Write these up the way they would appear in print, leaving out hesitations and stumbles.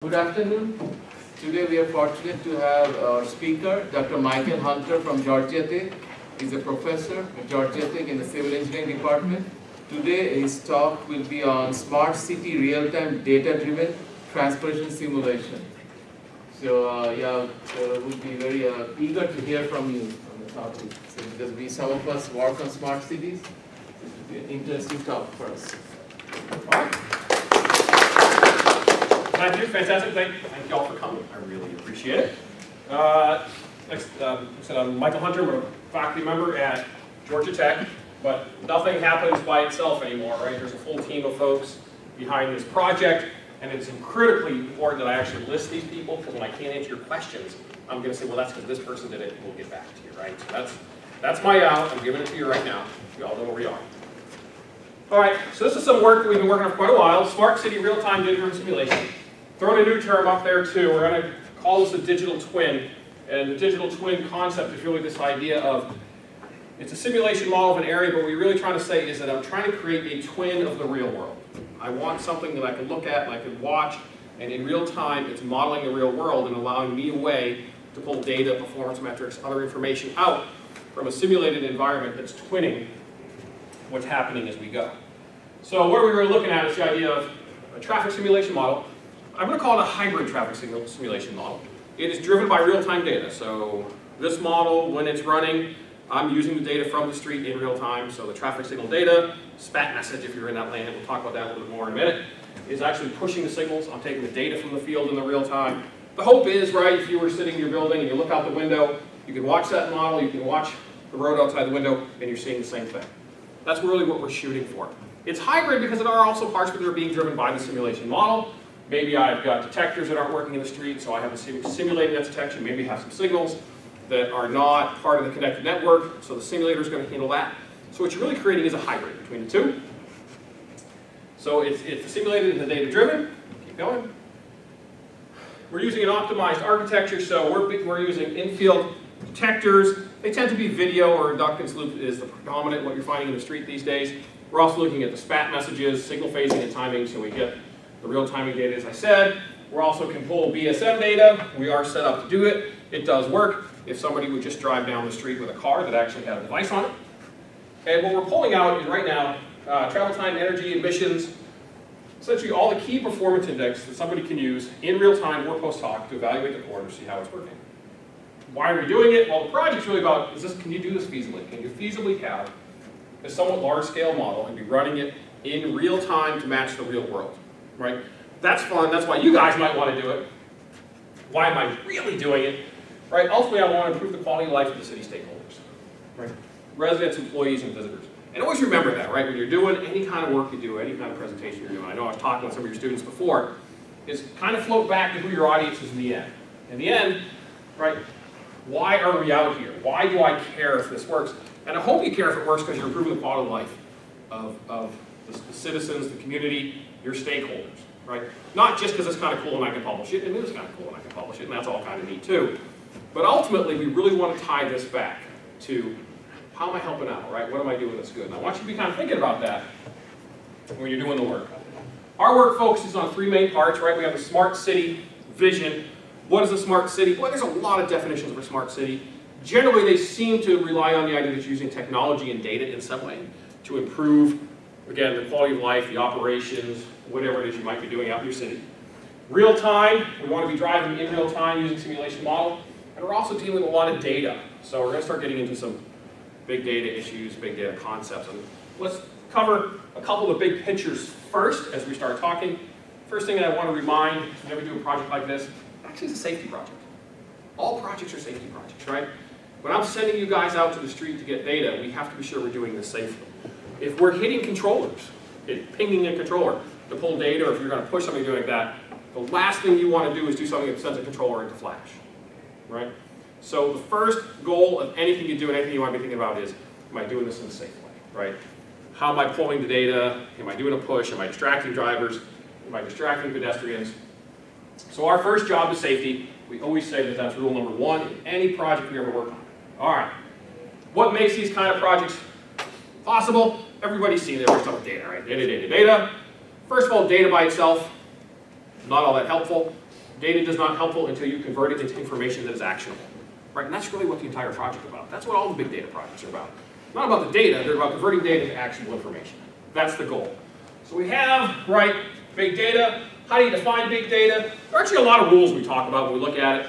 Good afternoon. Today we are fortunate to have our speaker, Dr. Michael Hunter from Georgia Tech. He's a professor at Georgia Tech in the Civil Engineering Department. Today his talk will be on Smart City Real-Time Data-Driven Transportation Simulation. So we'll be very eager to hear from you on the topic. So because some of us work on smart cities, it will be an interesting talk for us. All right. Thank you, fantastic. Thank you all for coming. I really appreciate it. I'm Michael Hunter. I'm a faculty member at Georgia Tech, but nothing happens by itself anymore, right? There's a full team of folks behind this project, and it's critically important that I actually list these people, because when I can't answer your questions, I'm going to say, well, that's because this person did it, and we'll get back to you, right? So that's my out. I'm giving it to you right now. You all know where we are. All right, so this is some work that we've been working on for quite a while. Smart City Real-Time Data-Driven Simulation. Throwing a new term up there too. We're going to call this a digital twin. And the digital twin concept is really this idea of, it's a simulation model of an area, but what we're really trying to say is that I'm trying to create a twin of the real world. I want something that I can look at and I can watch, and in real time it's modeling the real world and allowing me a way to pull data, performance metrics, other information out from a simulated environment that's twinning what's happening as we go. So what we were looking at is the idea of a traffic simulation model. I'm going to call it a hybrid traffic simulation model. It is driven by real-time data. So this model, when it's running, I'm using the data from the street in real time. So the traffic signal data, SPaT message, if you're in that land, we'll talk about that a little bit more in a minute, is actually pushing the signals. I'm taking the data from the field in the real time. The hope is, right, if you were sitting in your building and you look out the window, you can watch that model, you can watch the road outside the window, and you're seeing the same thing. That's really what we're shooting for. It's hybrid because there are also parts that are being driven by the simulation model. Maybe I've got detectors that aren't working in the street, so I have to simulate that detection. Maybe I have some signals that are not part of the connected network, so the simulator is going to handle that. So what you're really creating is a hybrid between the two. So it's simulated and the data-driven. Keep going. We're using an optimized architecture, so we're using in-field detectors. They tend to be video, or inductance loop is the predominant what you're finding in the street these days. We're also looking at the SPaT messages, signal phasing and timing, so we get the real-timing data, as I said. We also can pull BSM data. We are set up to do it. It does work. If somebody would just drive down the street with a car that actually had a device on it. And what we're pulling out is right now, travel time, energy, emissions, essentially all the key performance index that somebody can use in real time or post-hoc to evaluate the corridor, see how it's working. Why are we doing it? Well, the project's really about, can you do this feasibly? Can you feasibly have a somewhat large-scale model and be running it in real time to match the real world? Right? That's fun. That's why you guys might want to do it. Why am I really doing it? Right? Ultimately, I want to improve the quality of life of the city stakeholders. Right? Residents, employees, and visitors. And always remember that, right? When you're doing any kind of work you do, any kind of presentation you're doing, I know I was talking with some of your students before, is kind of float back to who your audience is in the end. In the end, right, why are we out here? Why do I care if this works? And I hope you care if it works because you're improving the quality of life of the citizens, the community, your stakeholders, right? Not just because it's kind of cool and I can publish it, and it is kind of cool and I can publish it, and that's all kind of neat too. But ultimately, we really want to tie this back to how am I helping out, right? What am I doing that's good? And I want you to be kind of thinking about that when you're doing the work. Our work focuses on three main parts, right? We have the smart city vision. What is a smart city? Well, there's a lot of definitions for smart city. Generally, they seem to rely on the idea that you're using technology and data in some way to improve, again, the quality of life, the operations, whatever it is you might be doing out in your city. Real time, we want to be driving in real time using simulation model. And we're also dealing with a lot of data. So we're going to start getting into some big data issues, big data concepts. And let's cover a couple of the big pictures first as we start talking. First thing that I want to remind, whenever we do a project like this, actually it's a safety project. All projects are safety projects, right? When I'm sending you guys out to the street to get data, we have to be sure we're doing this safely. If we're hitting controllers, pinging a controller to pull data, or if you're going to push something doing that, the last thing you want to do is do something that sends a controller into Flash, right? So the first goal of anything you do and anything you want to be thinking about is, am I doing this in a safe way, right? How am I pulling the data? Am I doing a push? Am I distracting drivers? Am I distracting pedestrians? So our first job is safety. We always say that that's rule number one in any project we ever work on. All right. What makes these kind of projects possible? Everybody's seen it. We're talking data, right? Data, data, data. First of all, data by itself, not all that helpful. Data is not helpful until you convert it into information that is actionable. Right? And that's really what the entire project is about. That's what all the big data projects are about. Not about the data, they're about converting data into actionable information. That's the goal. So we have, right, big data. How do you define big data? There are actually a lot of rules we talk about when we look at it.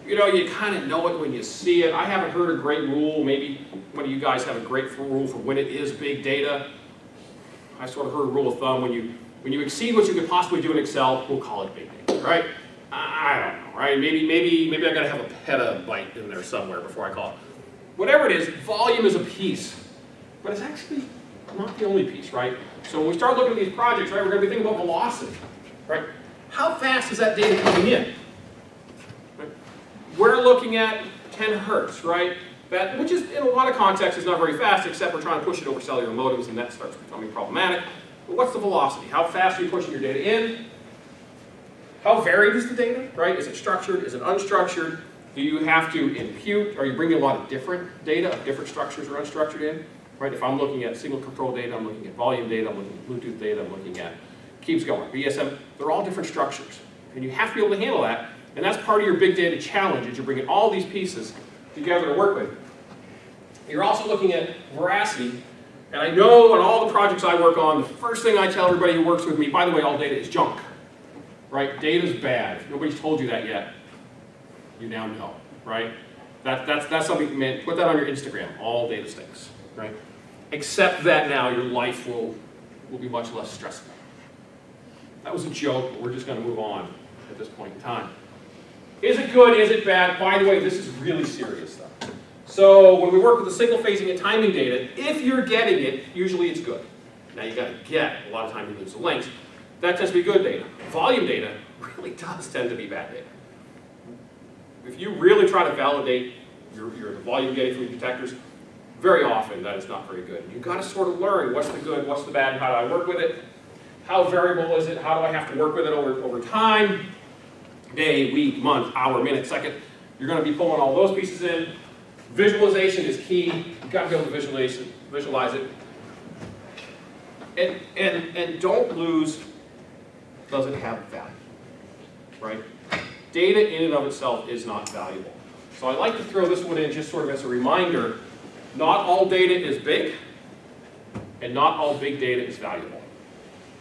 You know, you kind of know it when you see it. I haven't heard a great rule. Maybe one of you guys have a great rule for when it is big data. I sort of heard a rule of thumb, when you exceed what you could possibly do in Excel, we'll call it big data, right? I don't know, right? Maybe I gotta have a petabyte in there somewhere before I call it. Whatever it is, volume is a piece, but it's actually not the only piece, right? So when we start looking at these projects, right, we're gonna be thinking about velocity, right? How fast is that data coming in? Right? We're looking at 10 hertz, right? That, which is, in a lot of contexts, is not very fast, except we're trying to push it over cellular modems, and that starts becoming problematic. But what's the velocity? How fast are you pushing your data in? How varied is the data, right? Is it structured? Is it unstructured? Do you have to impute? Are you bringing a lot of different data, of different structures or unstructured in? Right? If I'm looking at signal control data, I'm looking at volume data, I'm looking at Bluetooth data, I'm looking at, keeps going, BSM, they're all different structures. And you have to be able to handle that, and that's part of your big data challenge, is you're bringing all these pieces together to work with. You're also looking at veracity, and I know on all the projects I work on, the first thing I tell everybody who works with me, by the way, all data is junk. Right? Data's bad. If nobody's told you that yet, you now know, right? That's something, man, put that on your Instagram. All data stinks, right? Accept that now, your life will be much less stressful. That was a joke, but we're just going to move on at this point in time. Is it good? Is it bad? By the way, this is really serious stuff. So when we work with the signal phasing and timing data, if you're getting it, usually it's good. Now you got to get, a lot of times you lose the links. That tends to be good data. Volume data really does tend to be bad data. If you really try to validate the volume getting from your detectors, very often that is not very good. You've got to sort of learn what's the good, what's the bad, and how do I work with it? How variable is it? How do I have to work with it over time? Day, week, month, hour, minute, second. You're going to be pulling all those pieces in. Visualization is key. You've got to be able to visualize it. And don't lose, does it have value, right? Data in and of itself is not valuable. So I like to throw this one in just sort of as a reminder, not all data is big, and not all big data is valuable,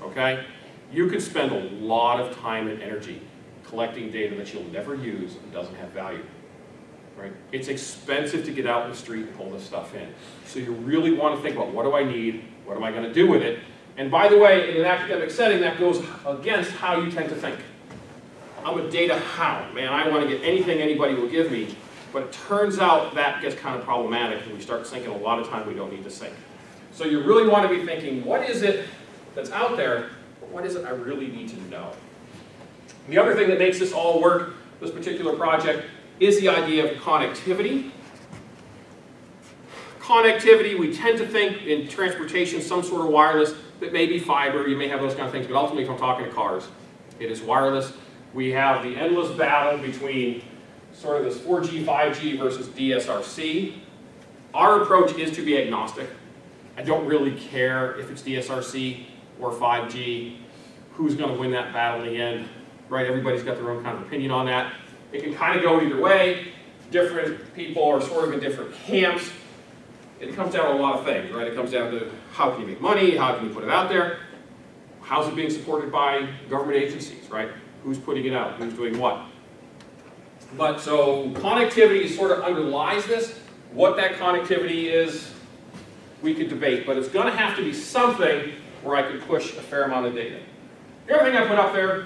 okay? You could spend a lot of time and energy collecting data that you'll never use and doesn't have value, right? It's expensive to get out in the street and pull this stuff in. So you really want to think about, what do I need? What am I going to do with it? And by the way, in an academic setting, that goes against how you tend to think. I'm a data hound. Man, I want to get anything anybody will give me. But it turns out that gets kind of problematic, and we start sinking a lot of time we don't need to sink. So you really want to be thinking, what is it that's out there, but what is it I really need to know? The other thing that makes this all work, this particular project, is the idea of connectivity. Connectivity, we tend to think in transportation, some sort of wireless, that may be fiber, you may have those kind of things, but ultimately if I'm talking to cars, it is wireless. We have the endless battle between sort of this 4G, 5G versus DSRC. Our approach is to be agnostic. I don't really care if it's DSRC or 5G, who's going to win that battle in the end, right? Everybody's got their own kind of opinion on that. It can kind of go either way. Different people are sort of in different camps. It comes down to a lot of things, right? It comes down to how can you make money, how can you put it out there, how's it being supported by government agencies, right? Who's putting it out, who's doing what. But so connectivity sort of underlies this. What that connectivity is, we could debate, but it's going to have to be something where I can push a fair amount of data. The other thing I put up there,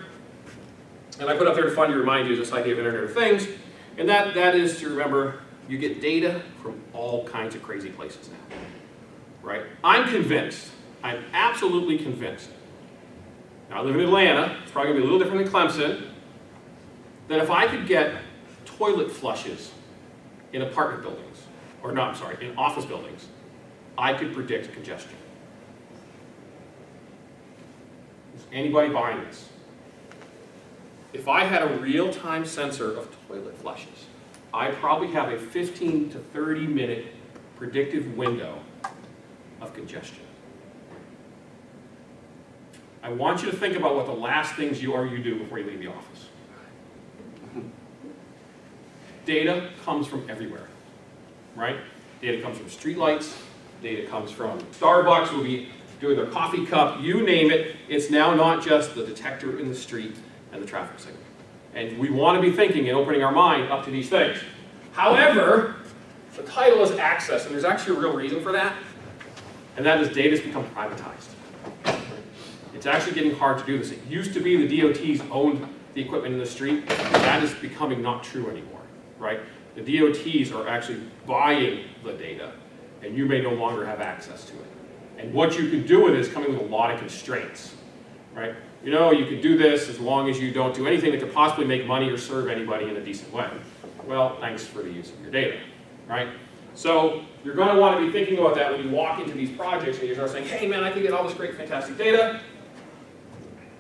and I put up there to fun you, remind you, is this idea of Internet of Things, and that is to remember you get data from all kinds of crazy places now, right? I'm convinced, I'm absolutely convinced. Now I live in Atlanta, it's probably going to be a little different than Clemson, that if I could get toilet flushes in apartment buildings, or no, I'm sorry, in office buildings, I could predict congestion. Is anybody buying this? If I had a real-time sensor of toilet flushes, I probably have a 15 to 30 minute predictive window of congestion. I want you to think about what the last things you do before you leave the office. data comes from everywhere, right? Data comes from streetlights, data comes from Starbucks, will be doing their coffee cup, you name it. It's now not just the detector in the street and the traffic signal. And we want to be thinking and opening our mind up to these things. However, the title is access, and there's actually a real reason for that, and that is data's become privatized. It's actually getting hard to do this. It used to be the DOTs owned the equipment in the street. That is becoming not true anymore, right? The DOTs are actually buying the data, and you may no longer have access to it. And what you can do with it is coming with a lot of constraints, right? You know, you can do this as long as you don't do anything that could possibly make money or serve anybody in a decent way. Well, thanks for the use of your data, right? So you're going to want to be thinking about that when you walk into these projects and you start saying, hey man, I can get all this great, fantastic data.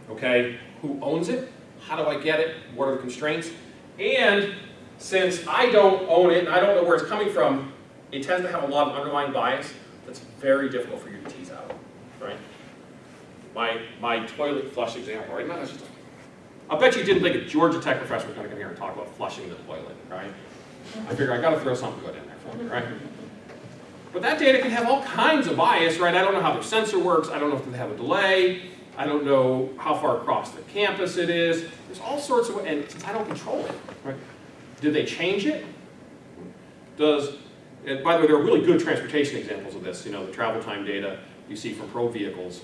Okay, who owns it? How do I get it? What are the constraints? And since I don't own it and I don't know where it's coming from, it tends to have a lot of underlying bias that's very difficult for you to tease out, right? My toilet flush example, right? I'll bet you didn't think a Georgia Tech professor was going to come here and talk about flushing the toilet, right? I figure I got to throw something good in there for you, right? But that data can have all kinds of bias, right? I don't know how their sensor works. I don't know if they have a delay. I don't know how far across the campus it is. There's all sorts of, and since I don't control it, right? Did they change it? And by the way, there are really good transportation examples of this. You know, the travel time data you see from pro vehicles.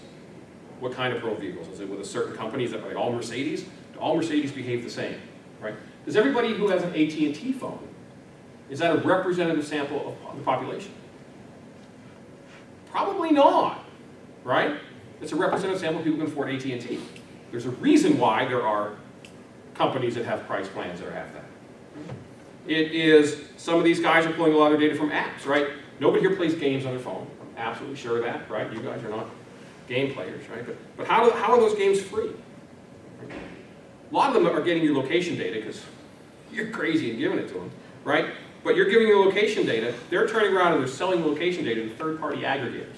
What kind of pro vehicles? Is it with a certain company? Is it like all Mercedes? Do all Mercedes behave the same, right? Does everybody who has an AT&T phone, is that a representative sample of the population? Probably not, right? It's a representative sample of people who can afford AT&T. There's a reason why there are companies that have price plans that are half that. It is, some of these guys are pulling a lot of data from apps, right? Nobody here plays games on their phone. I'm absolutely sure of that, right? You guys are not game players, right? But how are those games free? A lot of them are getting your location data because you're crazy and giving it to them, right? But you're giving your location data, they're turning around and they're selling the location data to third-party aggregators.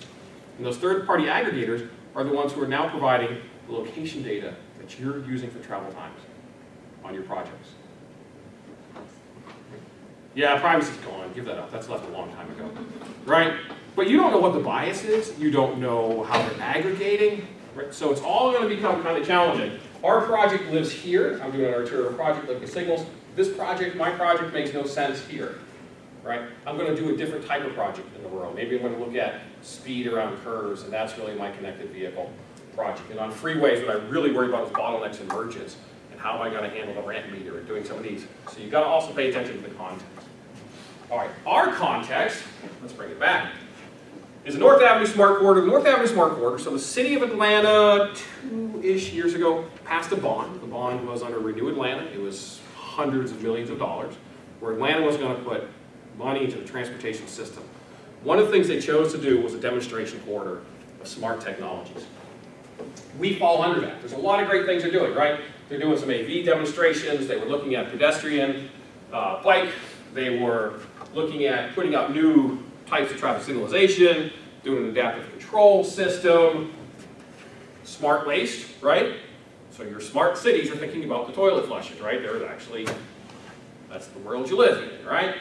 And those third-party aggregators are the ones who are now providing the location data that you're using for travel times on your projects. Yeah, privacy's gone. Give that up. That's left a long time ago, right? But you don't know what the bias is. You don't know how they're aggregating, right? So it's all going to become kind of challenging. Our project lives here. I'm doing an arterial project looking at signals. This project, my project, makes no sense here, right? I'm going to do a different type of project in the world. Maybe I'm going to look at speed around curves, and that's really my connected vehicle project. And on freeways, what I really worry about is bottlenecks and merges, and how am I going to handle the ramp meter and doing some of these. So you've got to also pay attention to the context. All right, our context, let's bring it back, is the North Ave Smart Corridor. The North Ave Smart Corridor, so the city of Atlanta 2-ish years ago passed a bond. The bond was under Renew Atlanta. It was hundreds of millions of dollars, where Atlanta was going to put money into the transportation system. One of the things they chose to do was a demonstration corridor of smart technologies. We fall under that. There's a lot of great things they're doing, right? They're doing some AV demonstrations. They were looking at pedestrian, bike. They were looking at putting out new types of traffic signalization, doing an adaptive control system, smart waste, right? So your smart cities are thinking about the toilet flushes, right? There's actually, that's the world you live in, right?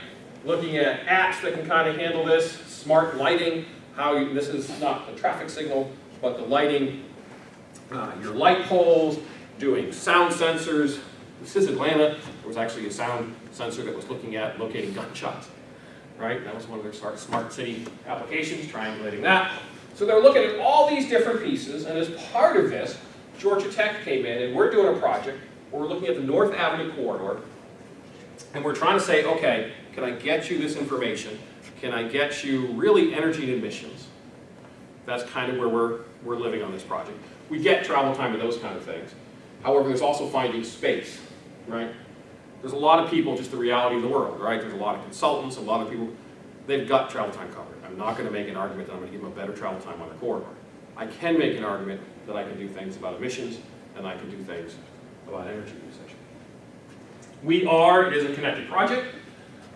Looking at apps that can kind of handle this, smart lighting, this is not the traffic signal, but the lighting, your light poles, doing sound sensors. This is Atlanta. There was actually a sound sensor that was looking at locating gunshots, right? That was one of their smart city applications, triangulating that. So they're looking at all these different pieces, and as part of this, Georgia Tech came in, and we're doing a project where we're looking at the North Avenue corridor, and we're trying to say, okay, can I get you this information? Can I get you really energy and emissions? That's kind of where we're living on this project. We get travel time and those kind of things. However, there's also finding space, right? There's a lot of people, just the reality of the world, right? There's a lot of consultants, a lot of people, they've got travel time covered. I'm not going to make an argument that I'm going to give them a better travel time on the corridor. I can make an argument that I can do things about emissions, and I can do things about energy usage. It is a connected project.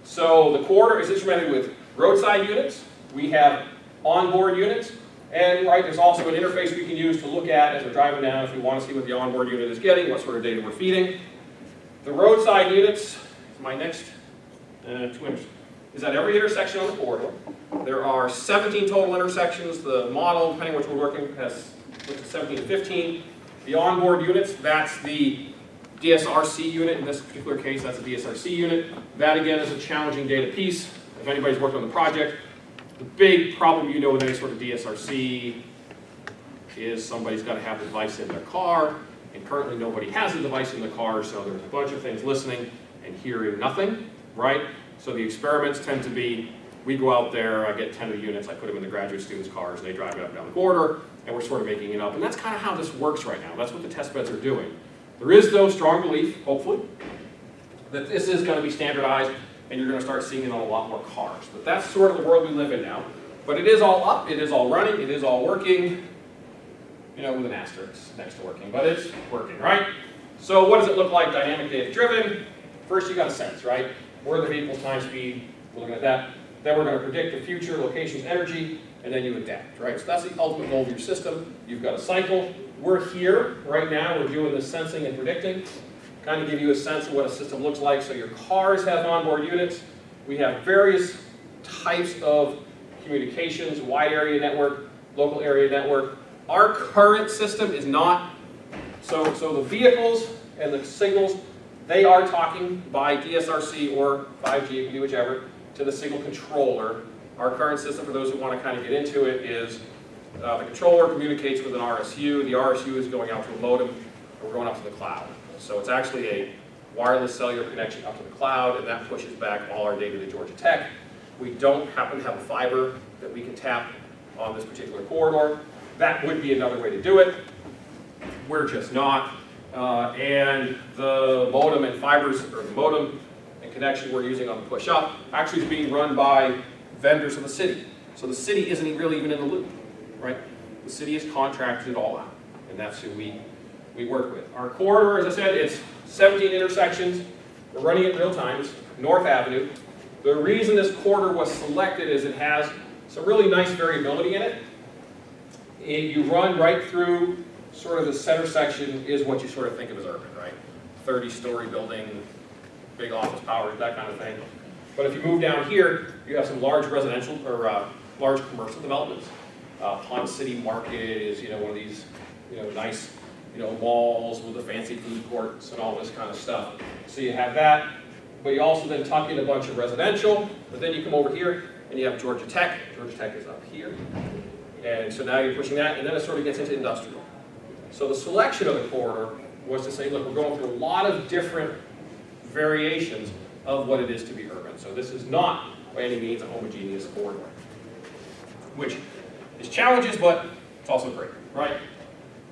So the corridor is instrumented with roadside units. We have onboard units. And right, there's also an interface we can use to look at as we're driving down if we want to see what the onboard unit is getting, what sort of data we're feeding. The roadside units is my next is at every intersection on the corridor. There are 17 total intersections. The model, depending on which we're working, has 17 to 15. The onboard units, that's the DSRC unit. In this particular case, that's a DSRC unit. That, again, is a challenging data piece. If anybody's worked on the project, the big problem you know with any sort of DSRC is somebody's got to have the device in their car, and currently nobody has a device in the car, so there's a bunch of things listening and hearing nothing, right? So the experiments tend to be, we go out there, I get 10 of the units, I put them in the graduate students' cars, and they drive it up and down the corridor, and we're sort of making it up. And that's kind of how this works right now. That's what the test beds are doing. There is, though, strong belief, hopefully, that this is going to be standardized, and you're going to start seeing it on a lot more cars. But that's sort of the world we live in now. But it is all up, it is all running, it is all working, you know, with an asterisk next to working, but it's working, right? So what does it look like dynamic data driven? First, you got a sense, right? Where are the vehicles, time, speed, we're looking at that. Then we're going to predict the future, locations, energy, and then you adapt, right? So that's the ultimate goal of your system. You've got a cycle. We're here right now, we're doing the sensing and predicting. Kind of give you a sense of what a system looks like. So your cars have onboard units. We have various types of communications, wide area network, local area network. Our current system is not, so the vehicles and the signals, they are talking by DSRC or 5G, you can do whichever, to the signal controller. Our current system, for those who want to kind of get into it, is the controller communicates with an RSU. The RSU is going out to a modem, and we're going up to the cloud. So it's actually a wireless cellular connection up to the cloud, and that pushes back all our data to Georgia Tech. We don't happen to have a fiber that we can tap on this particular corridor. That would be another way to do it. We're just not. And the modem and fibers, or the modem and connection we're using on the push up, actually is being run by vendors of the city. So the city isn't really even in the loop, right? The city has contracted it all out, and that's who we work with. Our corridor, as I said, it's 17 intersections. We're running it real time. It's North Avenue. The reason this corridor was selected is it has some really nice variability in it. You run right through sort of the center section is what you sort of think of as urban, right? 30-story building, big office towers, that kind of thing. But if you move down here, you have some large residential or large commercial developments. Pond City Market is, you know, one of these, you know, nice, you know, malls with the fancy food courts and all this kind of stuff. So you have that, but you also then tuck in a bunch of residential, but then you come over here and you have Georgia Tech. Georgia Tech is up here. And so now you're pushing that, and then it sort of gets into industrial. So the selection of the corridor was to say, look, we're going through a lot of different variations of what it is to be urban. So this is not, by any means, a homogeneous corridor, which is challenges, but it's also great, right?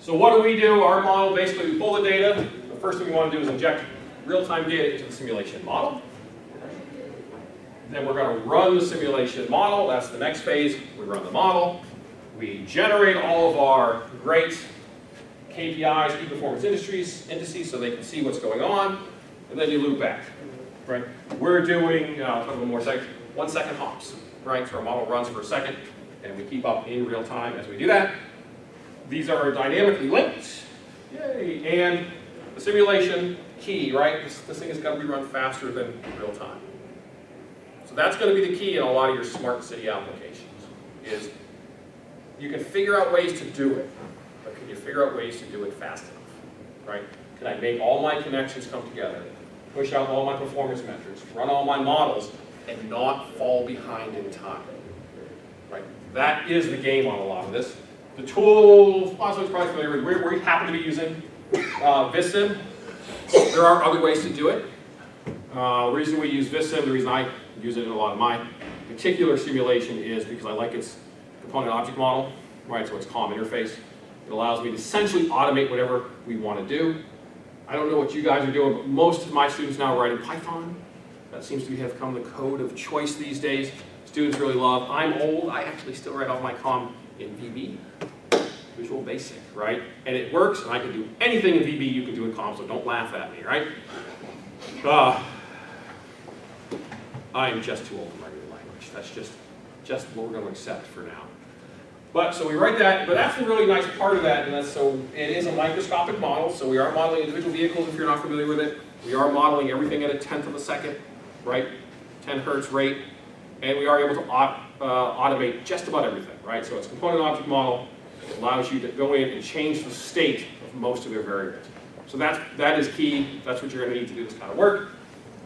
So what do? Our model, basically, we pull the data. The first thing we want to do is inject real-time data into the simulation model. Then we're going to run the simulation model. That's the next phase. We run the model. We generate all of our great KPIs, key performance indices, so they can see what's going on. And then you loop back, right? We're doing, I'll talk a little more second, 1 second hops, right? So our model runs for a second, and we keep up in real time as we do that. These are dynamically linked, yay! And the simulation key, right? This thing has got to be run faster than real time. So that's going to be the key in a lot of your smart city applications, is you can figure out ways to do it, but can you figure out ways to do it fast enough, right? Can I make all my connections come together, push out all my performance metrics, run all my models, and not fall behind in time, right? That is the game on a lot of this. The tool, lots of us probably familiar with, we happen to be using Vissim. There are other ways to do it. The reason we use Vissim, the reason I use it in a lot of my particular simulation is because I like its component object model, right? So it's COM interface. It allows me to essentially automate whatever we want to do. I don't know what you guys are doing, but most of my students now are writing Python. That seems to have become the code of choice these days. Students really love. I'm old. I actually still write all my COM in VB, Visual Basic, right? And it works, and I can do anything in VB you can do in COM, so don't laugh at me, right? I'm just too old to write a language. That's just what we're going to accept for now. But so we write that, but that's the really nice part of that, and that's so it is a microscopic model, so we are modeling individual vehicles if you're not familiar with it. We are modeling everything at 1/10 of a second, right? 10 hertz rate, and we are able to automate just about everything, right? So it's a component object model. It allows you to go in and change the state of most of their variables. So that is key. That's what you're going to need to do this kind of work.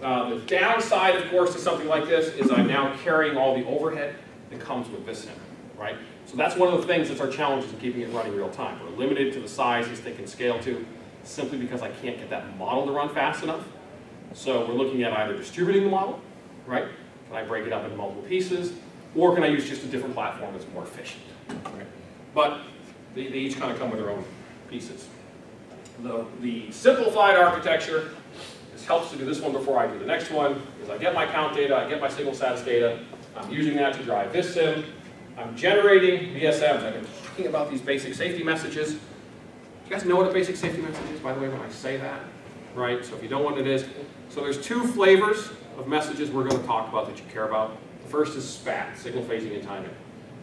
The downside, of course, to something like this is I'm now carrying all the overhead that comes with Vissim, right? So that's one of the things that's our challenges in keeping it running real time. We're limited to the sizes they can scale to simply because I can't get that model to run fast enough. So we're looking at either distributing the model, right? Can I break it up into multiple pieces? Or can I use just a different platform that's more efficient? Right? But they each kind of come with their own pieces. The simplified architecture, this helps to do this one before I do the next one, is I get my count data, I get my signal status data, I'm using that to drive Vissim, I'm generating VSMs. I've been talking about these basic safety messages. You guys know what a basic safety message is, by the way, when I say that? Right, so if you don't know what it is. So there's two flavors of messages we're going to talk about that you care about. The first is SPaT, signal phasing and timing.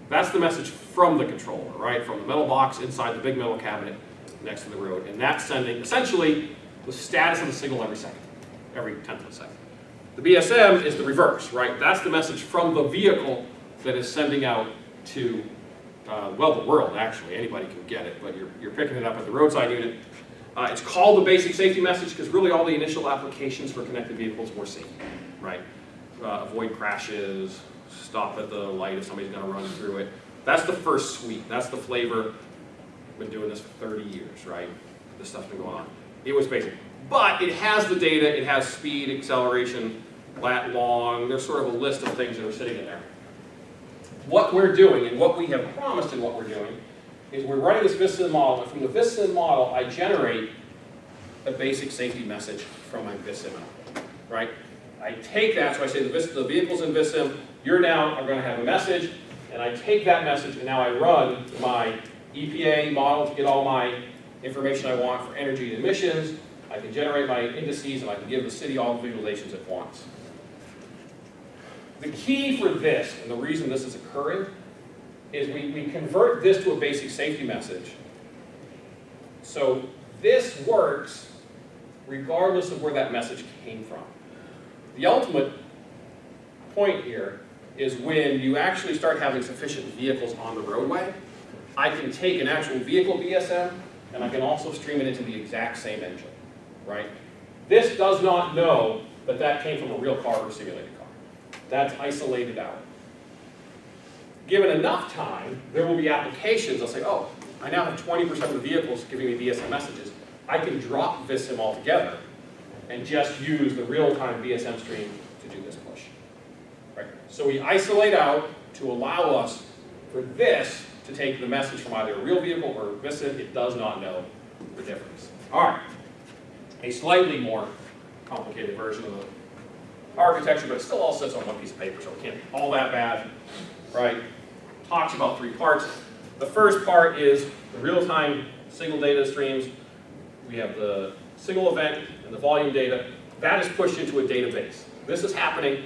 That's the message from the controller, right? From the metal box inside the big metal cabinet next to the road. And that's sending, essentially, the status of the signal every second, every tenth of a second. The BSM is the reverse, right? That's the message from the vehicle that is sending out to, well, the world, actually. Anybody can get it, but you're picking it up at the roadside unit. It's called the basic safety message because really all the initial applications for connected vehicles were safety, right? Avoid crashes, stop at the light if somebody's going to run through it. That's the first suite. That's the flavor. We've been doing this for 30 years, right? This stuff's been going on. It was basic. But it has the data. It has speed, acceleration, lat long. There's sort of a list of things that are sitting in there. What we're doing and what we have promised in what we're doing is we're running this Vissim model, and from the Vissim model, I generate a basic safety message from my Vissim, right? I take that, so I say the vehicle's in Vissim, you're now are going to have a message, and I take that message, and now I run my EPA model to get all my information I want for energy and emissions. I can generate my indices, and I can give the city all the visualizations at once. The key for this, and the reason this is occurring, is we convert this to a basic safety message. So this works regardless of where that message came from. The ultimate point here is when you actually start having sufficient vehicles on the roadway, I can take an actual vehicle BSM and I can also stream it into the exact same engine, right? This does not know that that came from a real car or simulated car. That's isolated out. Given enough time, there will be applications that'll say, oh, I now have 20% of the vehicles giving me VSM messages. I can drop Vissim altogether and just use the real-time VSM stream to do this push. Right? So we isolate out to allow us for this to take the message from either a real vehicle or Vissim. It does not know the difference. All right. A slightly more complicated version of the architecture, but it still all sits on one piece of paper, so it can't be all that bad. Right? Talks about three parts. The first part is the real-time signal data streams. We have the signal event and the volume data. That is pushed into a database. This is happening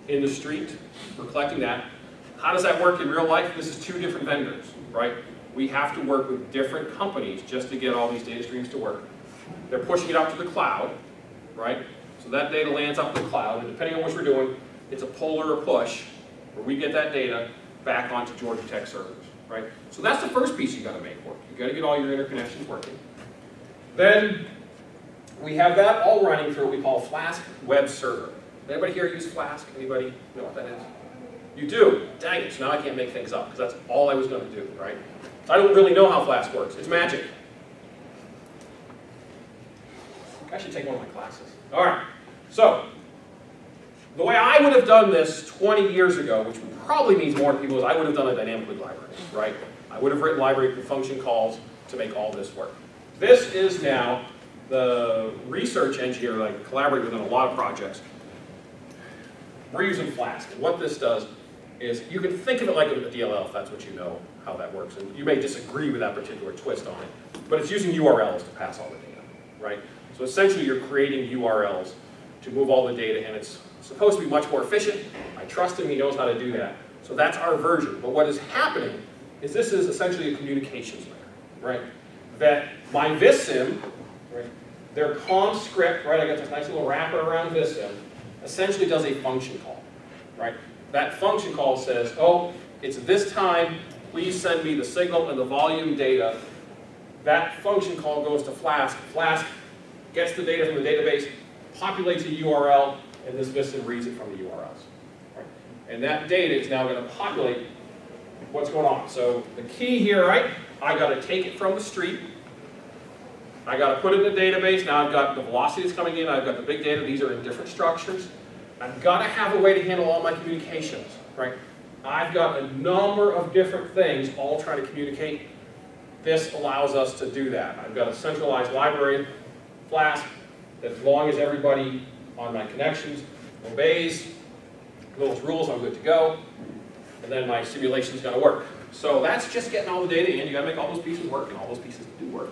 in the street. We're collecting that. How does that work in real life? This is two different vendors, right? We have to work with different companies just to get all these data streams to work. They're pushing it up to the cloud, right? So that data lands up in the cloud, and depending on what we're doing, it's a pull or a push, where we get that data back onto Georgia Tech servers, right? So that's the first piece you got to make work. You got to get all your interconnections working. Then we have that all running through what we call Flask web server. Anybody here use Flask? Anybody know what that is? You do. Dang it, so now I can't make things up, because that's all I was going to do, right? So I don't really know how Flask works. It's magic. I should take one of my classes. All right, so the way I would have done this 20 years ago, which probably means more to people, is I would have done a dynamic loop library, right? I would have written library with function calls to make all this work. This is now the research engineer that I collaborate with on a lot of projects. We're using Flask, and what this does is you can think of it like a DLL if that's what you know how that works. And you may disagree with that particular twist on it, but it's using URLs to pass all the data, right? So essentially you're creating URLs to move all the data, and it's supposed to be much more efficient. I trust him, he knows how to do that. So that's our version. But what is happening is this is essentially a communications layer, right? That my Vissim, right, their com script, right, I got this nice little wrapper around Vissim, essentially does a function call, right? That function call says, oh, it's this time, please send me the signal and the volume data. That function call goes to Flask. Flask gets the data from the database, populates a URL, and this Vissim reads it from the URLs. Right? And that data is now going to populate what's going on. So the key here, right? I got to take it from the street. I got to put it in the database. Now I've got the velocities coming in. I've got the big data. These are in different structures. I've got to have a way to handle all my communications, right? I've got a number of different things all trying to communicate. This allows us to do that. I've got a centralized library, Flask, that as long as everybody on my connections obeys those rules, I'm good to go. And then my simulation's going to work. So that's just getting all the data in. You got to make all those pieces work, and all those pieces do work.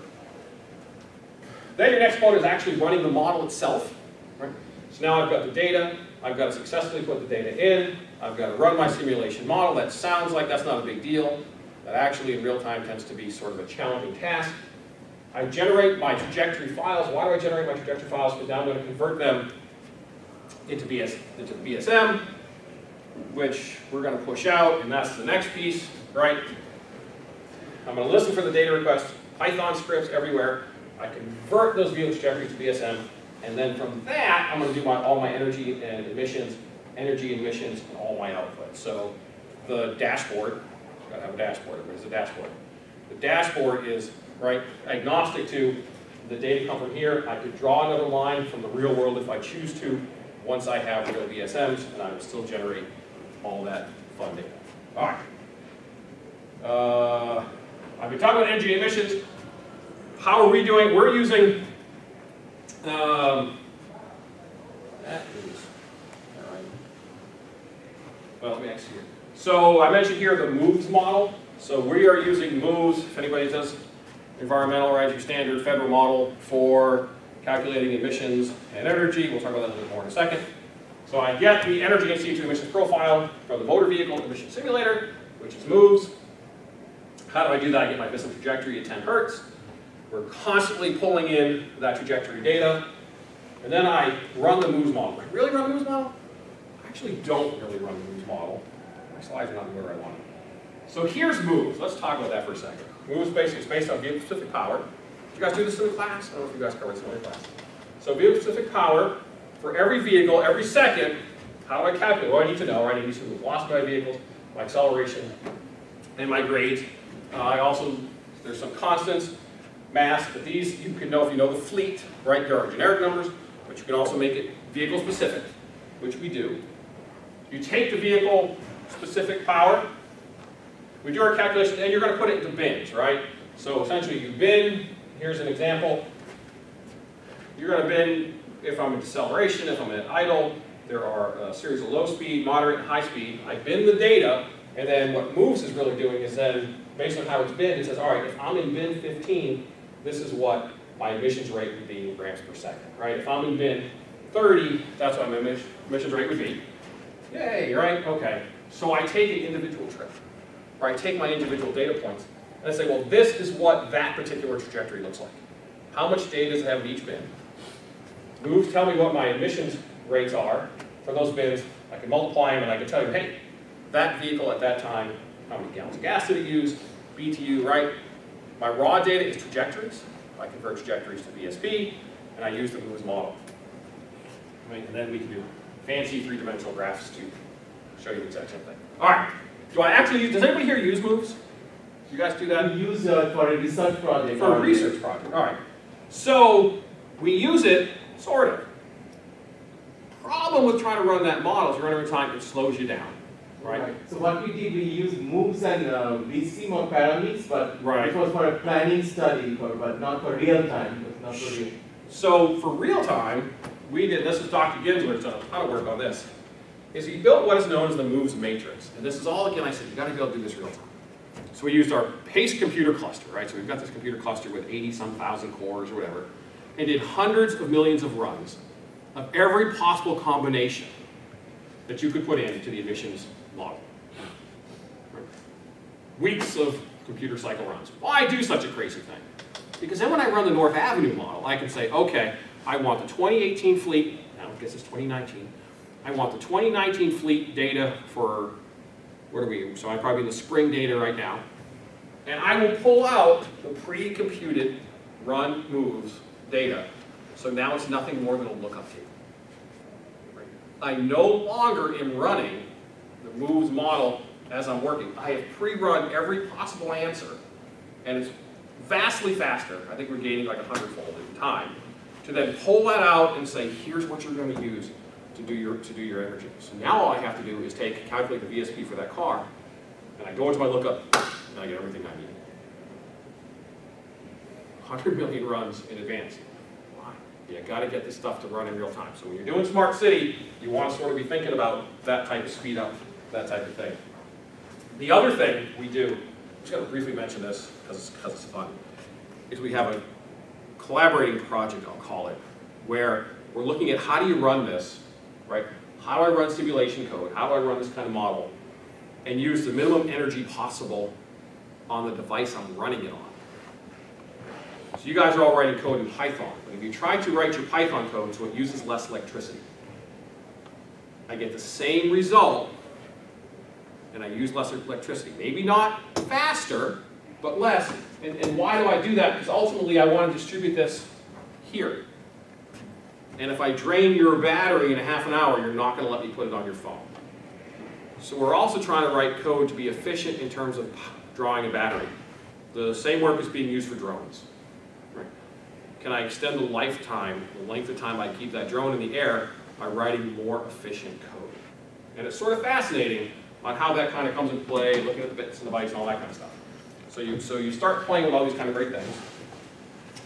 Then your next part is actually running the model itself. Right? So now I've got the data. I've got to successfully put the data in. I've got to run my simulation model. That sounds like that's not a big deal. That actually in real time tends to be sort of a challenging task. I generate my trajectory files. Why do I generate my trajectory files? Because now I'm going to convert them into VSM, which we're going to push out, and that's the next piece, right? I'm going to listen for the data requests, Python scripts everywhere. I convert those vehicle trajectories to VSM, and then from that, I'm going to do all my energy and emissions, and all my output. So the dashboard, I've got to have a dashboard. Where's the dashboard? The dashboard is, right, agnostic to the data come from here. I could draw another line from the real world if I choose to, once I have real VSMs, and I will still generate all that fun data. All right. I've been talking about energy emissions. How are we doing? We're using, that is, all right. Well, let me actually here. So I mentioned here the MOVES model. So we are using MOVES, if anybody does environmental, right, your standard federal model for calculating emissions and energy. We'll talk about that a little bit more in a second. So I get the energy and C2 emissions profile from the motor vehicle emission simulator, which is MOVES. How do I do that? I get my Vissim trajectory at 10 hertz. We're constantly pulling in that trajectory data. And then I run the MOVES model. I really run the MOVES model? I actually don't really run the MOVES model. My slides are not where I want them. So here's MOVES. Let's talk about that for a second. MOVES basically is based on vehicle-specific power. Did you guys do this in the class? I don't know if you guys covered this in the class. So vehicle-specific power, for every vehicle, every second, how do I calculate? Well, I need to know, right? I need to know the velocity of my vehicles, my acceleration, and my grades. There's some constants, mass, but these you can know if you know the fleet, right? There are generic numbers, but you can also make it vehicle-specific, which we do. You take the vehicle-specific power, we do our calculation, and you're going to put it into bins, right? So essentially you bin, here's an example. You're going to bin if I'm in deceleration, if I'm at idle. There are a series of low speed, moderate, and high speed. I bin the data, and then what MOVES is really doing is then, based on how it's binned, it says, all right, if I'm in bin 15, this is what my emissions rate would be in grams per second, right? If I'm in bin 30, that's what my emissions rate would be. Yay, right? Okay. So I take an individual trip, or I take my individual data points, and I say, well, this is what that particular trajectory looks like. How much data does it have in each bin? MOVES tell me what my emissions rates are for those bins. I can multiply them, and I can tell you, hey, that vehicle at that time, how many gallons of gas did it use? BTU, right? My raw data is trajectories. I convert trajectories to VSP, and I use the MOVES model. Right? And then we can do fancy three-dimensional graphs to show you the exact same thing. All right. Do I actually use, does anybody here use MOVES? Do you guys do that? We use for a research project. For a research project, all right. So we use it, sort of. Problem with trying to run that model is running over time, it slows you down, right? So what we did, we used MOVES and Vissim or parameters, but it was for a planning study, but not for real time. It was not for real. So for real time, we did, this is Dr. Ginsler's done a ton of work on this, is he built what is known as the MOVES matrix. And this is all, again, I said, you got to be able to do this real time. So we used our PACE computer cluster, right? So we've got this computer cluster with 80-some thousand cores or whatever, and did hundreds of millions of runs of every possible combination that you could put into the emissions model. Right? Weeks of computer cycle runs. Why do such a crazy thing? Because then when I run the North Avenue model, I can say, okay, I want the 2018 fleet, now I guess it's 2019, I want the 2019 fleet data for, where are we? So I'd probably be in the spring data right now. And I will pull out the pre-computed run moves data. So now it's nothing more than a lookup table. I no longer am running the moves model as I'm working. I have pre-run every possible answer, and it's vastly faster. I think we're gaining like 100-fold in time to then pull that out and say, here's what you're going to use to do your energy. So now all I have to do is calculate the VSP for that car, and I go into my lookup, and I get everything I need. 100 million runs in advance. Why? You got to get this stuff to run in real time. So when you're doing smart city, you want to sort of be thinking about that type of speed up, that type of thing. The other thing we do, I'm just going to briefly mention this because it's fun, is we have a collaborating project, I'll call it, where we're looking at how do you run this, right? How do I run simulation code? How do I run this kind of model? And use the minimum energy possible on the device I'm running it on. So you guys are all writing code in Python, but if you try to write your Python code so it uses less electricity, I get the same result and I use less electricity. Maybe not faster, but less. And why do I do that? Because ultimately I want to distribute this here. And if I drain your battery in a half an hour, you're not going to let me put it on your phone. So we're also trying to write code to be efficient in terms of drawing a battery. The same work is being used for drones. Right? Can I extend the lifetime, the length of time I keep that drone in the air by writing more efficient code? And it's sort of fascinating on how that kind of comes into play, looking at the bits and the bytes and all that kind of stuff. So you start playing with all these kind of great things.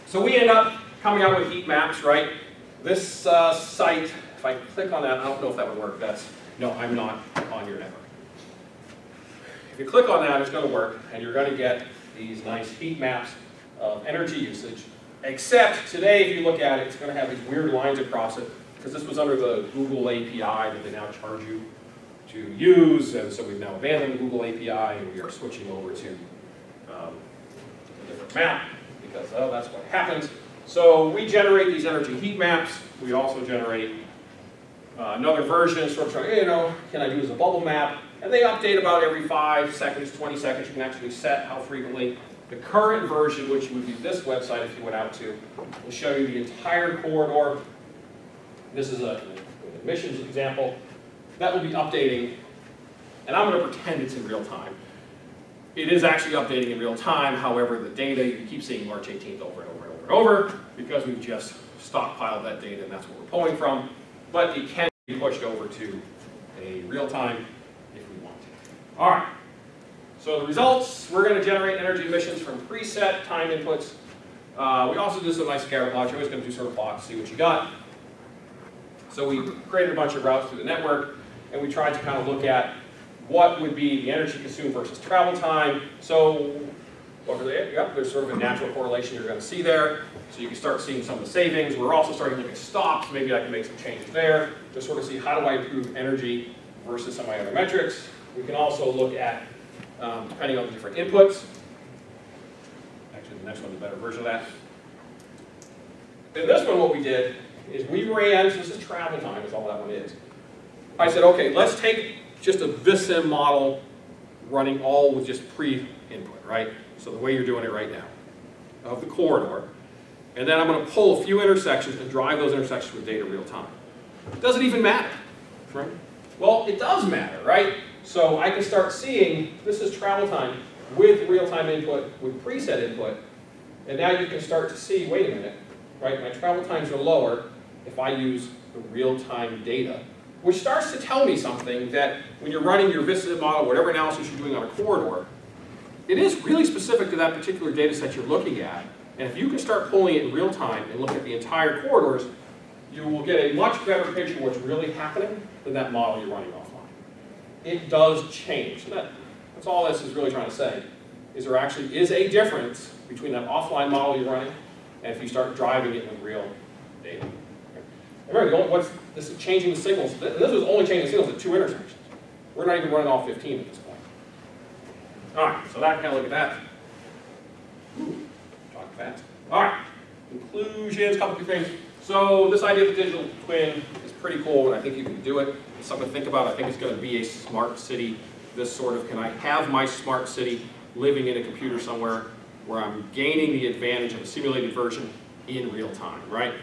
So we end up coming out with heat maps, right? This site, if I click on that, I don't know if that would work. No, I'm not on your network. If you click on that, it's going to work, and you're going to get these nice heat maps of energy usage. Except today, if you look at it, it's going to have these weird lines across it, because this was under the Google API that they now charge you to use, and so we've now abandoned the Google API, and we are switching over to a different map, because that's what happens. So we generate these energy heat maps. We also generate another version, sort of trying, you know, can I do as a bubble map? And they update about every 5 seconds, 20 seconds. You can actually set how frequently. The current version, which would be this website if you went out to, will show you the entire corridor. This is an emissions example. That will be updating, and I'm going to pretend it's in real time. It is actually updating in real time. However, the data, you keep seeing March 18th over and over and over and over because we've just stockpiled that data, and that's what we're pulling from. But it can be pushed over to a real time if we want to. All right. So the results, we're going to generate energy emissions from preset time inputs. We also do some nice scatter plots. You're always going to do sort of plots, see what you got. So we created a bunch of routes through the network, and we tried to kind of look at what would be the energy consumed versus travel time. So what are they? Yep, there's sort of a natural correlation you're going to see there. So you can start seeing some of the savings. We're also starting to look at stops. Maybe I can make some changes there to sort of see how do I improve energy versus some of my other metrics. We can also look at, depending on the different inputs. Actually, the next one's a better version of that. In this one, what we did is we ran, so this is travel time, is all that one is. I said, okay, let's take just a Vissim model running all with just pre-input, right? So the way you're doing it right now, of the corridor. And then I'm going to pull a few intersections and drive those intersections with data real time. Does it even matter, right? Well, it does matter, right? So I can start seeing, this is travel time with real-time input, with preset input. And now you can start to see, wait a minute, right? My travel times are lower if I use the real-time data, which starts to tell me something that when you're running your Vissim model, whatever analysis you're doing on a corridor, it is really specific to that particular data set you're looking at. And if you can start pulling it in real time and look at the entire corridors, you will get a much better picture of what's really happening than that model you're running offline. It does change. So that's all this is really trying to say, is there actually is a difference between that offline model you're running and if you start driving it with real data. Remember, this is changing the signals. This was only changing the signals at 2 intersections. We're not even running all 15 at this point. All right, so that kind of look at that. Ooh, talk fast. All right, conclusions, couple of things. So this idea of the digital twin is pretty cool, and I think you can do it. It's something to think about. I think it's going to be a smart city. This sort of, can I have my smart city living in a computer somewhere where I'm gaining the advantage of a simulated version in real time, right?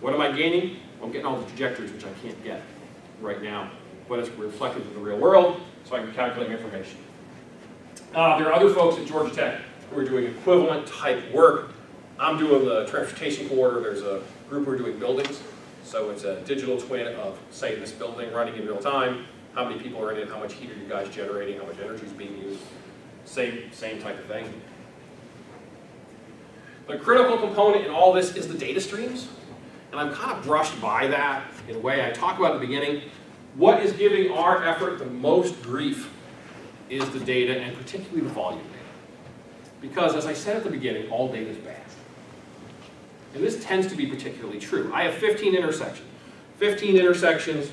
What am I gaining? Well, I'm getting all the trajectories, which I can't get right now, but it's reflected in the real world, so I can calculate my information. There are other folks at Georgia Tech who are doing equivalent type work. I'm doing the transportation corridor. There's a group who are doing buildings. So it's a digital twin of, say, this building running in real time. How many people are in it? How much heat are you guys generating? How much energy is being used? Same type of thing. The critical component in all this is the data streams. And I've kind of brushed by that in a way I talked about at the beginning. What is giving our effort the most grief is the data, and particularly the volume data. Because, as I said at the beginning, all data is bad. And this tends to be particularly true. I have 15 intersections. 15 intersections,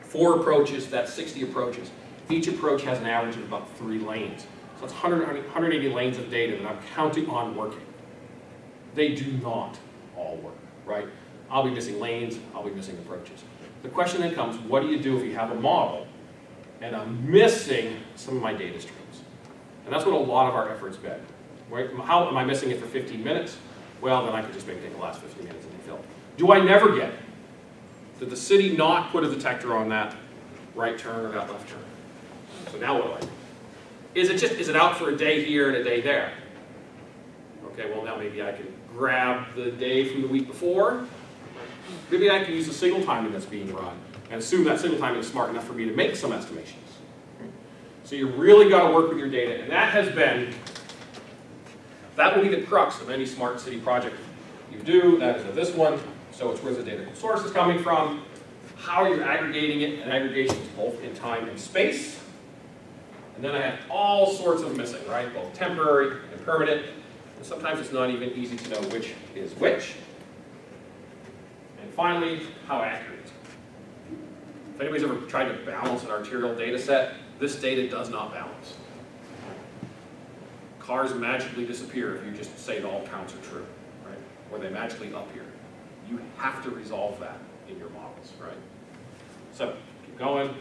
4 approaches, that's 60 approaches. Each approach has an average of about 3 lanes. So it's 180 lanes of data that I'm counting on working. They do not all work, right? I'll be missing lanes, I'll be missing approaches. The question then comes, what do you do if you have a model and I'm missing some of my data streams? And that's what a lot of our efforts been. Right? How am I missing it for 15 minutes? Well, then I could just maybe take the last 15 minutes and fill it. Do I never get it? Did the city not put a detector on that right turn or that left turn? So now what do I do? Is it out for a day here and a day there? Okay, well now maybe I can grab the day from the week before. Maybe I can use the signal timing that's being run and assume that signal timing is smart enough for me to make some estimations. So you really got to work with your data, and that will be the crux of any smart city project you do. That is this one. So it's where's the data source is coming from, how are you aggregating it, and aggregation is both in time and space. And then I have all sorts of missing, right? Both temporary and permanent. And sometimes it's not even easy to know which is which. And finally, how accurate. If anybody's ever tried to balance an arterial data set, this data does not balance. Cars magically disappear if you just say that all counts are true, right? Or they magically appear. You have to resolve that in your models, right? So, keep going.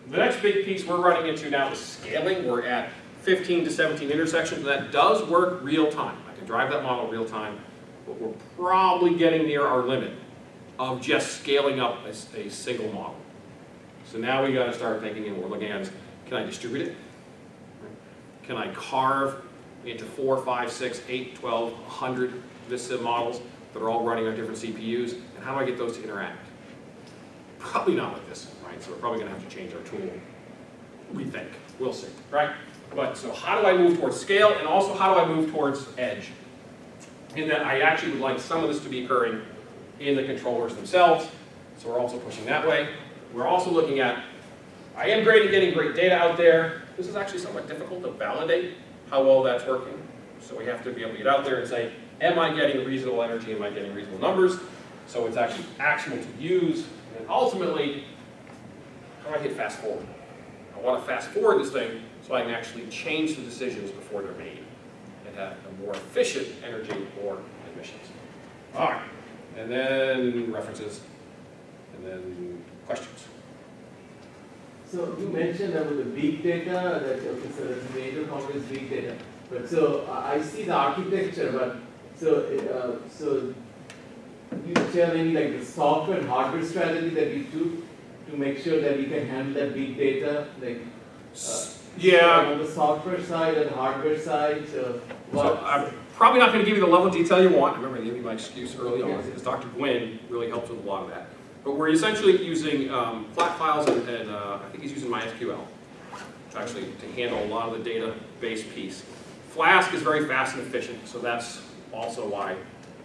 The next big piece we're running into now is scaling. We're at 15 to 17 intersections, and that does work real time. I can drive that model real time, but we're probably getting near our limit of just scaling up a single model. So now we got to start thinking, and we're looking at, can I distribute it? Can I carve into 4, 5, 6, 8, 12, 100 Vissim models that are all running on different CPUs, and how do I get those to interact? Probably not with Vissim, right? So we're probably going to have to change our tool, we think. We'll see, right? But so how do I move towards scale, and also how do I move towards edge? In that I actually would like some of this to be occurring in the controllers themselves, so we're also pushing that way. We're also looking at, I am great at getting great data out there. This is actually somewhat difficult to validate how well that's working. So we have to be able to get out there and say, am I getting reasonable energy? Am I getting reasonable numbers? So it's actually actionable to use. And ultimately, how do I hit fast forward? I want to fast forward this thing so I can actually change the decisions before they're made and have a more efficient energy or emissions. All right, and then references, and then questions. So you mentioned about the big data, that okay, so that's a major component is big data. But so I see the architecture, but so you tell any like the software and hardware strategy that you took to make sure that you can handle that big data, like yeah, on the software side and hardware side. So I'm probably not going to give you the level of detail you want. Remember, I gave you my excuse early on because Dr. Gwynn really helps with a lot of that. But we're essentially using flat files, and I think he's using MySQL to handle a lot of the database piece. Flask is very fast and efficient, so that's also why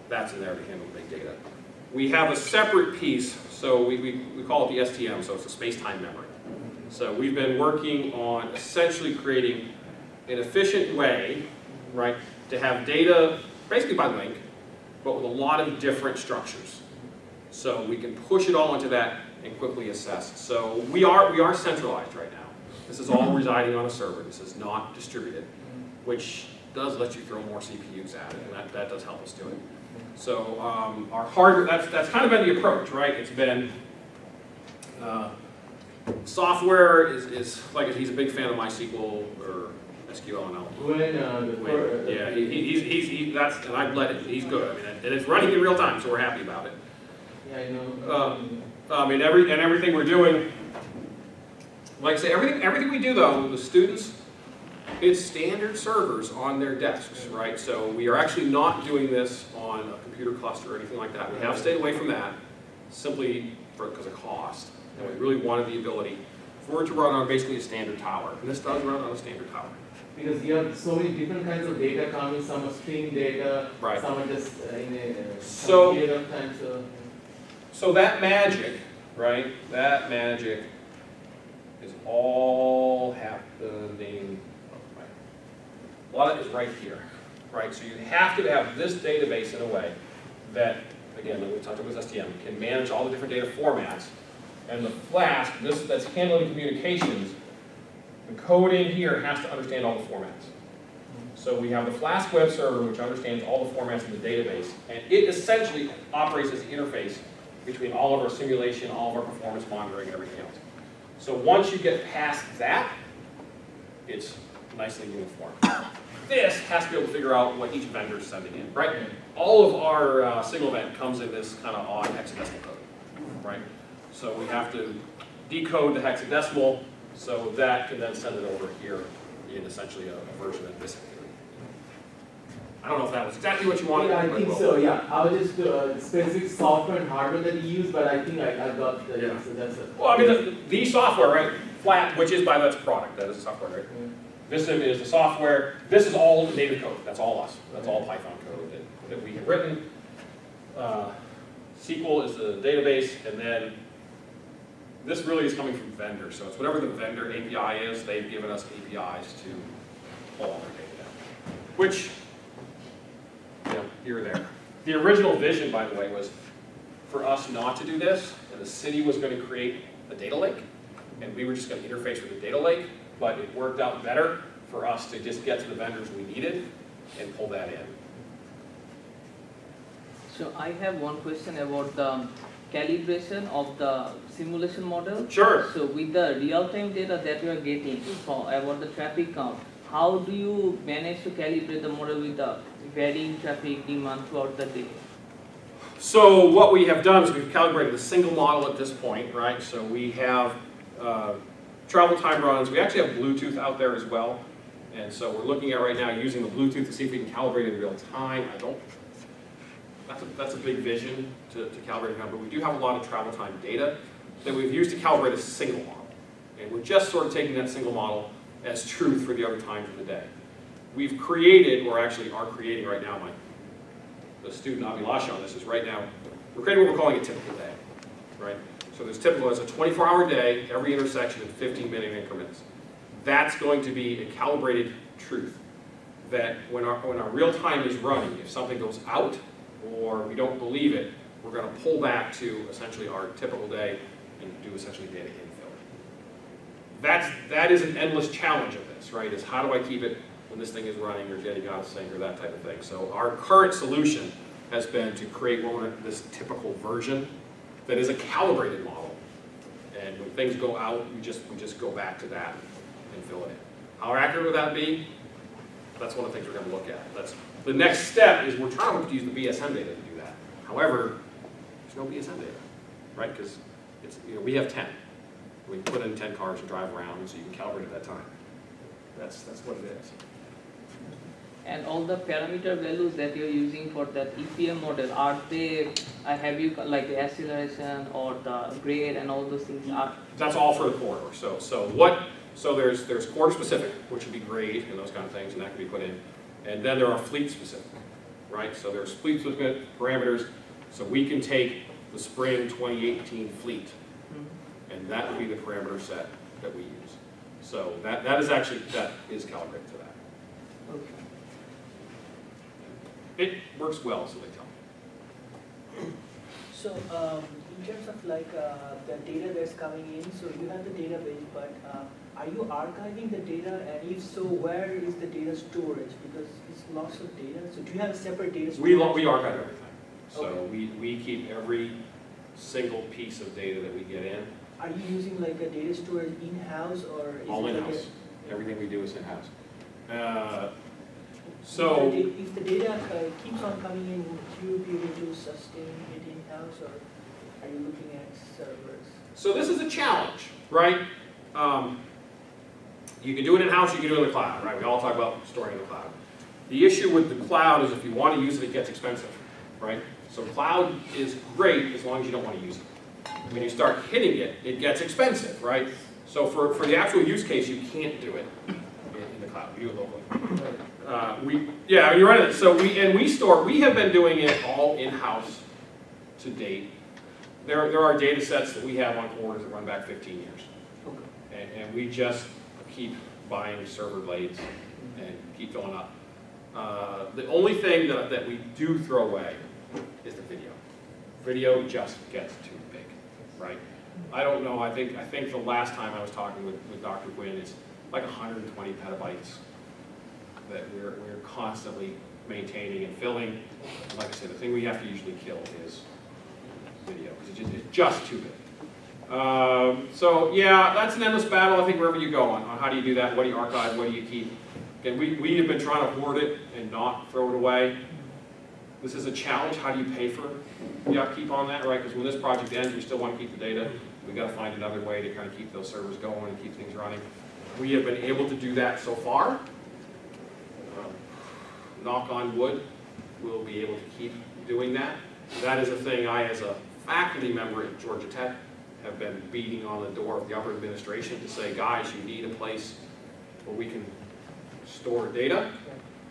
that's in there to handle the big data. We have a separate piece, so we call it the STM, so it's a space-time memory. So we've been working on essentially creating an efficient way, right, to have data basically by link, but with a lot of different structures. So we can push it all into that and quickly assess. So we are centralized right now. This is all residing on a server. This is not distributed, which does let you throw more CPUs at it, and that does help us do it. So our hardware, that's kind of been the approach, right? It's been software is like he's a big fan of MySQL or SQL and yeah, he's that's and I've let it. He's good. I mean, and it's running in real time, so we're happy about it. Yeah, I know. I mean, everything we're doing, like I say, everything we do though, the students, it's standard servers on their desks, right? So we are actually not doing this on a computer cluster or anything like that. We have stayed away from that simply because of cost. And we really wanted the ability for it to run on basically a standard tower. And this does run on a standard tower. Because you have so many different kinds of data coming, some are stream data, right. Some are just in a period of time. So that magic, right, that magic is all happening, a lot of it is right here, right? So you have to have this database in a way that, again, like we talked about with STM, can manage all the different data formats. And the Flask, that's handling communications, the code in here has to understand all the formats. So we have the Flask web server, which understands all the formats in the database, and it essentially operates as the interface between all of our simulation, all of our performance monitoring, and everything else. So once you get past that, it's nicely uniform. This has to be able to figure out what each vendor is sending in, right? All of our single event comes in this kind of odd hexadecimal code, right? So we have to decode the hexadecimal so that can then send it over here in essentially a version of this. I don't know if that was exactly what you wanted. Yeah, I think so, yeah. I was just specific software and hardware that you use, but I think I got the, yeah. So that's it. Well, I mean, the software, right? Flat, which is that's a product, that is a software, right? Vissim is the software. This is all native code. That's all us. That's all Python code that we have written. SQL is the database, and then this really is coming from vendors. So it's whatever the vendor API is, they've given us APIs to pull all their data down. Which, you know, here or there. The original vision, by the way, was for us not to do this, and the city was going to create a data lake, and we were just going to interface with the data lake, but it worked out better for us to just get to the vendors we needed and pull that in. So I have one question about the calibration of the simulation model. Sure. So with the real-time data that you are getting about the traffic count, how do you manage to calibrate the model with the varying traffic demand throughout the day? So what we have done is we've calibrated a single model at this point, right? So we have travel time runs. We actually have Bluetooth out there as well. And so we're looking at right now using the Bluetooth to see if we can calibrate it in real time. That's a big vision to calibrate it, but we do have a lot of travel time data that we've used to calibrate a single model. And we're just sort of taking that single model as truth for the other times of the day. We've created, or actually are creating right now, the student Abhilasha on this is right now, we're creating what we're calling a typical day, right? So there's typical, it's a 24-hour day, every intersection in 15-minute increments. That's going to be a calibrated truth that when our real time is running, if something goes out or we don't believe it, we're going to pull back to essentially our typical day and do essentially data infill. That is an endless challenge of this, right? Is how do I keep it when this thing is running or getting out of sync or that type of thing. So our current solution has been to create this typical version that is a calibrated model. And when things go out, we just go back to that and fill it in. How accurate would that be? That's one of the things we're going to look at. The next step is we're trying to use the BSM data to do that. However, there's no BSM data, right? Because we have 10. We can put in 10 cars and drive around, so you can calibrate at that time. That's what it is. And all the parameter values that you're using for that EPM model, are they, have you like the acceleration or the grade and all those things? That's all for the corridor. So there's corridor specific, which would be grade and those kind of things, and that can be put in. And then there are fleet specific, right? So there's fleet specific parameters. So we can take the spring 2018 fleet, and that would be the parameter set that we use. So that is calibrated to that. Okay. It works well, so they tell me. So in terms of like the data that's coming in, so you have the database, but are you archiving the data, and if so, where is the data storage? Because it's lots of data. So do you have a separate data storage? We archive everything. So Okay. we keep every single piece of data that we get in. Are you using like a data storage in-house, or is All it like in-house. Everything we do is in-house. if the data keeps on coming in, would you be able to sustain it in-house, or are you looking at servers? So this is a challenge, right? You can do it in-house, you can do it in the cloud, right? We all talk about storing in the cloud. The issue with the cloud is if you want to use it, it gets expensive, right? So cloud is great as long as you don't want to use it. When you start hitting it, it gets expensive, right? So for the actual use case, you can't do it in the cloud. You do it locally. Yeah, you're right. So we have been doing it all in-house to date. There are data sets that we have on corridors that run back 15 years. Okay. And we just keep buying server blades and keep filling up. The only thing that we do throw away is the video. Video just gets too big, right? I don't know, I think the last time I was talking with Dr. Gwynn, it's like 120 petabytes that we're constantly maintaining and filling. And like I said, the thing we have to usually kill is video, because it's just too big. So yeah, that's an endless battle, I think, wherever you go on how do you do that, what do you archive, what do you keep. Again, we have been trying to hoard it and not throw it away. This is a challenge. How do you pay for the upkeep on that, right? Because when this project ends, we still want to keep the data. We've got to find another way to kind of keep those servers going and keep things running. We have been able to do that so far. Knock on wood, we'll be able to keep doing that. That is a thing I, as a faculty member at Georgia Tech, have been beating on the door of the upper administration to say, guys, you need a place where we can store data,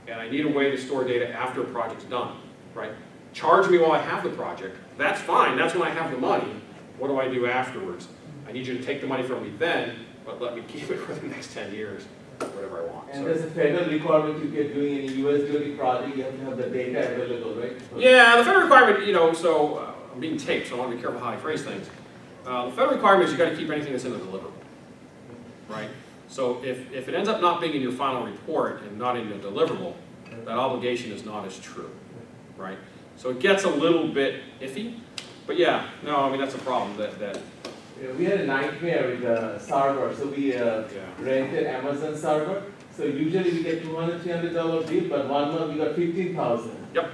and I need a way to store data after a project's done, right? Charge me while I have the project. That's fine, that's when I have the money. What do I do afterwards? I need you to take the money from me then, but let me keep it for the next 10 years, whatever I want. And there's a federal requirement if you're doing any US DoD project, you have to have the data available, right? Yeah, the federal requirement, you know, so I'm being taped, so I want to be careful how I phrase things. The federal requirement is you got to keep anything that's in the deliverable, right? So if it ends up not being in your final report and not in your deliverable, that obligation is not as true, right? So it gets a little bit iffy, but yeah, no, I mean that's a problem that Yeah, we had a nightmare with the server, so we rented Amazon server. So usually we get $200, $300 bill, but 1 month we got 15,000. Yep.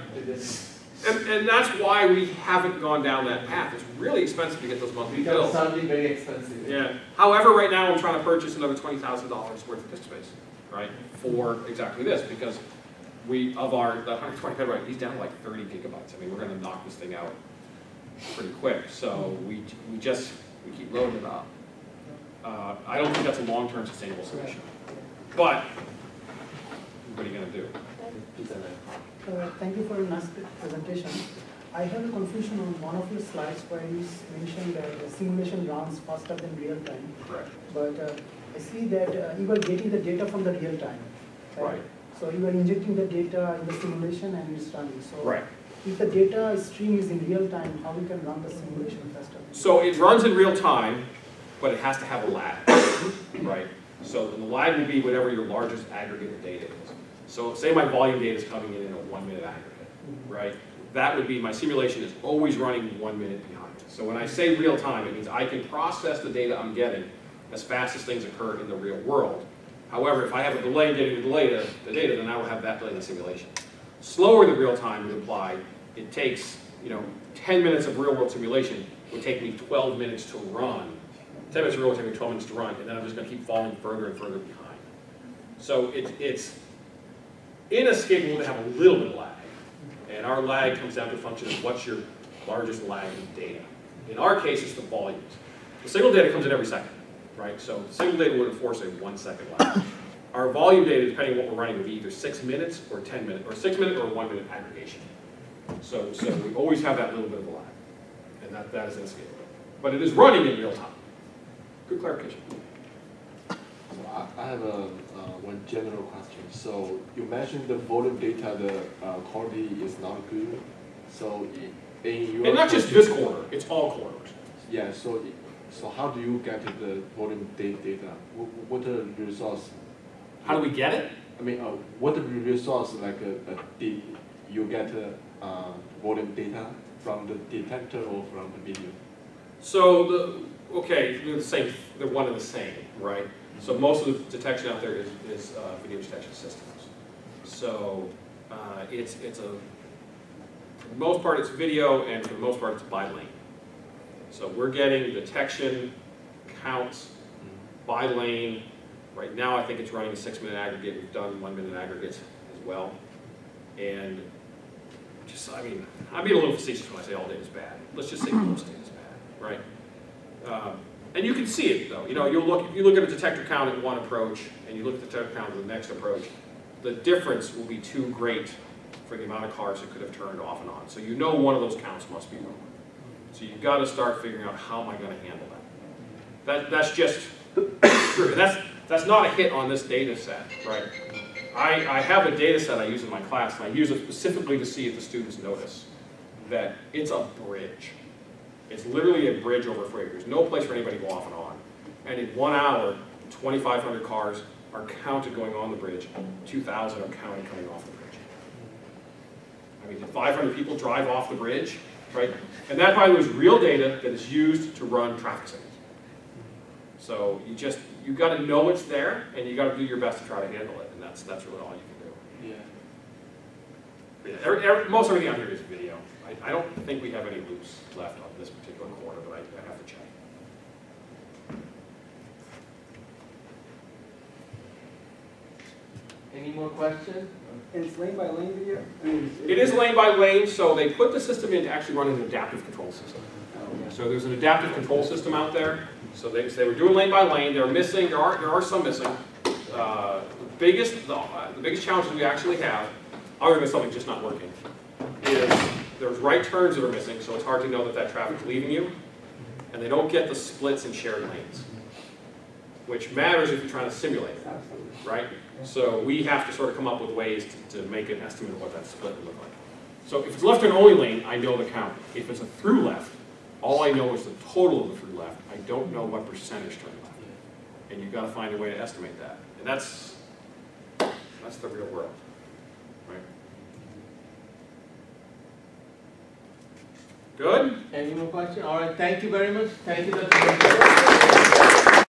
And that's why we haven't gone down that path. It's really expensive to get those monthly bills. Because something very expensive. Yeah. However, right now I'm trying to purchase another $20,000 worth of disk space, right, for exactly this, because the 120 petabyte, he's down to like 30 gigabytes. I mean, we're going to knock this thing out pretty quick. So we keep loading it up. I don't think that's a long-term sustainable solution. But what are you going to do? Thank you for a nice presentation. I have a confusion on one of your slides where you mentioned that the simulation runs faster than real time. Correct. But I see that you are getting the data from the real time. Right. So you are injecting the data in the simulation and it's running. So Right. if the data stream is in real time, how we can run the simulation faster? So it runs in real time, but it has to have a lag, right? So the lag will be whatever your largest aggregate of data is. So say my volume data is coming in a 1 minute aggregate, right? That would be, my simulation is always running 1 minute behind. So when I say real time, it means I can process the data I'm getting as fast as things occur in the real world. However, if I have a delay in getting the data, then I will have that delay in the simulation. Slower than real time would imply it takes, 10 minutes of real world simulation would take me 12 minutes to run. 10 minutes of real world would take me 12 minutes to run, and then I'm just going to keep falling further and further behind. So it's inescapable to have a little bit of lag. And our lag comes down to a function of what's your largest lag in data. In our case, it's the volumes. The signal data comes in every second, right? So the signal data would enforce a 1 second lag. Our volume data, depending on what we're running, would be either 6 minutes or 10 minutes, or 6 minute or 1 minute aggregation. So we always have that little bit of a lag, and that is inescapable. But it is running in real time. Good clarification. So I have one general question. So you mentioned the volume data, the quality is not good. So in your And not just this corridor, it's all corridors. Yeah. So So how do you get the volume data? What are the results? How do we get it? I mean, what are the results like? You get volume data from the detector or from the video? So they're the same. They're one and the same, right? So most of the detection out there is video detection systems. So it's for the most part it's video, and for the most part it's by lane. So we're getting detection counts by lane. Right now I think it's running a 6-minute aggregate. We've done 1-minute aggregates as well. And just, I mean, I'm being a little facetious when I say all data is bad. Let's just say most data is bad, right? And you can see it though. You know, you look at a detector count at one approach, and you look at the detector count at the next approach. The difference will be too great for the amount of cars that could have turned off and on. So you know one of those counts must be wrong. So you've got to start figuring out how am I going to handle that. That's just true. That's not a hit on this data set, right? I have a data set I use in my class, and I use it specifically to see if the students notice that it's a bridge. It's literally a bridge over a freighter. There's no place for anybody to go off and on. And in 1 hour, 2,500 cars are counted going on the bridge. 2,000 are counted coming off the bridge. I mean, did 500 people drive off the bridge, right? And that probably was real data that is used to run traffic signals. So you got to know it's there, and you got to do your best to try to handle it, and that's really all you can do. Yeah. Most everything out here is video. I don't think we have any loops left on this particular corner, but I have to check. Any more questions? And it's lane by lane video? I mean, It is lane by lane, so they put the system in to actually run an adaptive control system. So there's an adaptive control system out there. So they were doing lane by lane. They're missing. There are some missing. The biggest challenges we actually have, other than something just not working, is there's right turns that are missing. So it's hard to know that traffic's leaving you, and they don't get the splits in shared lanes, which matters if you're trying to simulate it, right? So we have to sort of come up with ways to make an estimate of what that split would look like. So if it's left turn only lane, I know the count. If it's a through left, all I know is the total of the through left. I don't know what percentage turn left. And you've got to find a way to estimate that. And that's the real world, right? Good? Any more questions? All right, thank you very much. Thank you, Dr.